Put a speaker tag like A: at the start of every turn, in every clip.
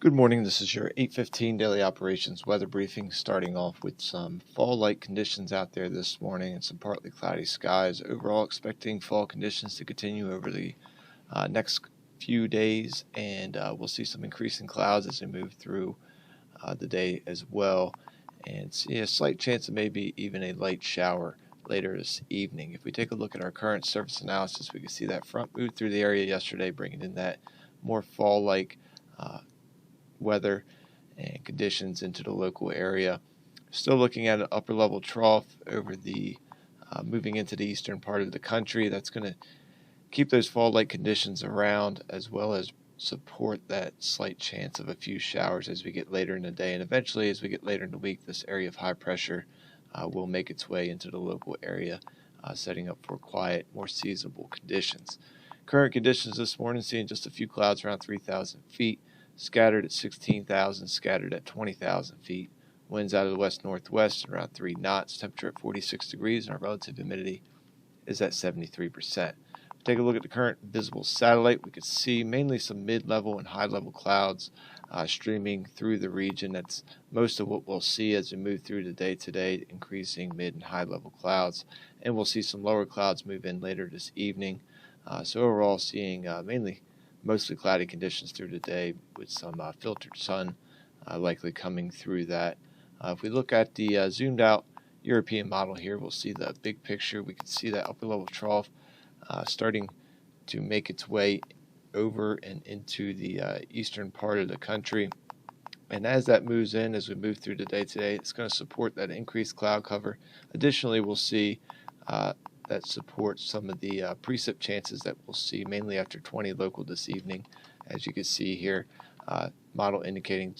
A: Good morning. This is your 8:15 daily operations weather briefing, starting off with some fall-like conditions out there this morning and some partly cloudy skies. Overall, expecting fall conditions to continue over the next few days, and we'll see some increasing clouds as we move through the day as well, and see a slight chance of maybe even a light shower later this evening. If we take a look at our current surface analysis, we can see that front moved through the area yesterday, bringing in that more fall-like weather and conditions into the local area. Still looking at an upper level trough over the moving into the eastern part of the country. That's going to keep those fall-like conditions around, as well as support that slight chance of a few showers as we get later in the day. And eventually, as we get later in the week, this area of high pressure will make its way into the local area, setting up for quiet, more seasonable conditions. Current conditions this morning, seeing just a few clouds around 3,000 feet, scattered at 16,000, scattered at 20,000 feet. Winds out of the west-northwest around 3 knots, temperature at 46 degrees, and our relative humidity is at 73%. Take a look at the current visible satellite. We could see mainly some mid-level and high-level clouds streaming through the region. That's most of what we'll see as we move through the day today, increasing mid and high-level clouds. And we'll see some lower clouds move in later this evening. So overall, seeing mainly mostly cloudy conditions through the day with some filtered sun likely coming through that. If we look at the zoomed out European model here, we'll see the big picture. We can see that upper level trough starting to make its way over and into the eastern part of the country. And as that moves in, as we move through the day today, it's going to support that increased cloud cover. Additionally, we'll see that supports some of the precip chances that we'll see mainly after 20 local this evening. As you can see here, model indicating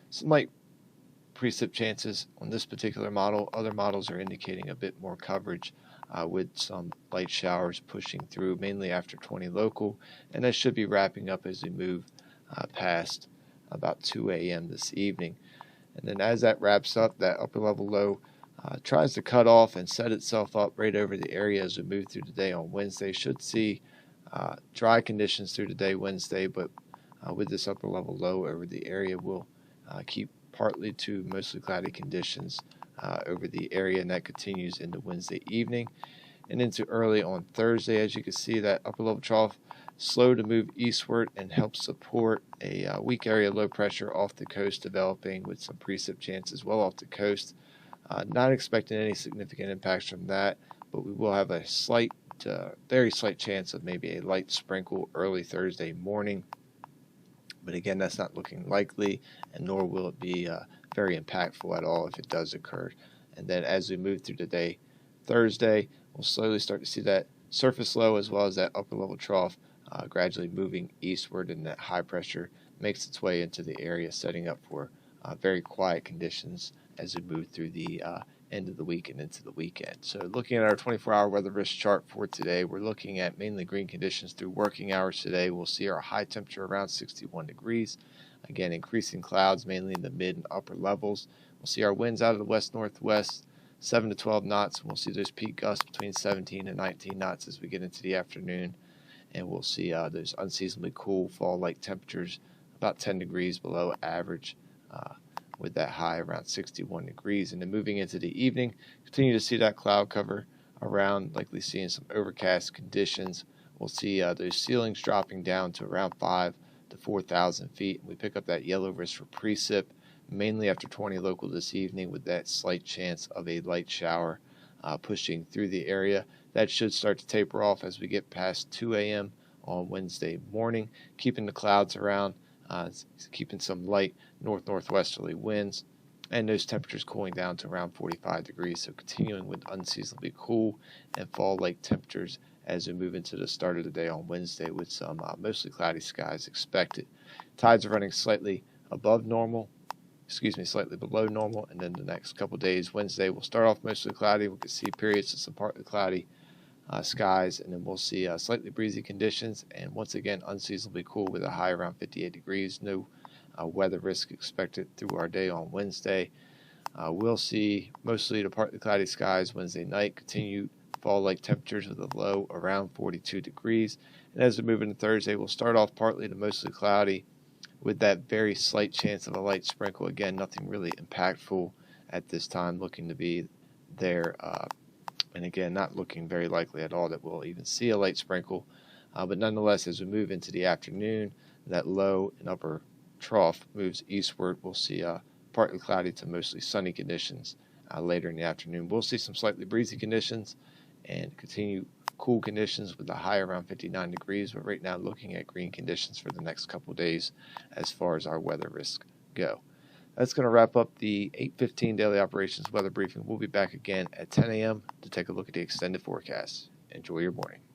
A: some light precip chances on this particular model. Other models are indicating a bit more coverage with some light showers pushing through mainly after 20 local, and that should be wrapping up as we move past about 2 a.m. this evening. And then as that wraps up, that upper level low tries to cut off and set itself up right over the area as we move through the day on Wednesday. Should see dry conditions through the day Wednesday, but with this upper level low over the area, we'll keep partly to mostly cloudy conditions over the area, and that continues into Wednesday evening and into early on Thursday. As you can see, that upper level trough slow to move eastward and help support a weak area of low pressure off the coast developing with some precip chances well off the coast. Not expecting any significant impacts from that, but we will have a slight, very slight chance of maybe a light sprinkle early Thursday morning. But again, that's not looking likely, and nor will it be very impactful at all if it does occur. And then as we move through the day Thursday, we'll slowly start to see that surface low as well as that upper level trough gradually moving eastward, and that high pressure makes its way into the area, setting up for very quiet conditions as we move through the end of the week and into the weekend. So looking at our 24-hour weather risk chart for today, we're looking at mainly green conditions through working hours today. We'll see our high temperature around 61 degrees. Again, increasing clouds mainly in the mid and upper levels. We'll see our winds out of the west-northwest, 7 to 12 knots. We'll see those peak gusts between 17 and 19 knots as we get into the afternoon. And we'll see those unseasonably cool fall-like temperatures about 10 degrees below average, with that high around 61 degrees. And then moving into the evening, continue to see that cloud cover around, likely seeing some overcast conditions. We'll see those ceilings dropping down to around 5 to 4,000 feet. We pick up that yellow risk for precip, mainly after 20 local this evening, with that slight chance of a light shower pushing through the area. That should start to taper off as we get past 2 a.m. on Wednesday morning, keeping the clouds around, keeping some light northwesterly winds, and those temperatures cooling down to around 45 degrees. So continuing with unseasonably cool and fall-like temperatures as we move into the start of the day on Wednesday, with some mostly cloudy skies expected. Tides are running slightly below normal, and then the next couple days, Wednesday will start off mostly cloudy. We could see periods of some partly cloudy skies, and then we'll see slightly breezy conditions, and once again unseasonably cool with a high around 58 degrees. No weather risk expected through our day on Wednesday. We'll see mostly to partly cloudy skies Wednesday night, continued fall-like temperatures with a low around 42 degrees. And as we move into Thursday, we'll start off partly to mostly cloudy with that very slight chance of a light sprinkle. Again, nothing really impactful at this time looking to be there. And again, not looking very likely at all that we'll even see a light sprinkle. But nonetheless, as we move into the afternoon, that low and upper trough moves eastward. We'll see partly cloudy to mostly sunny conditions later in the afternoon. We'll see some slightly breezy conditions and continue cool conditions with a high around 59 degrees. But right now, looking at green conditions for the next couple of days as far as our weather risks go. That's going to wrap up the 8:15 daily operations weather briefing. We'll be back again at 10 a.m. to take a look at the extended forecast. Enjoy your morning.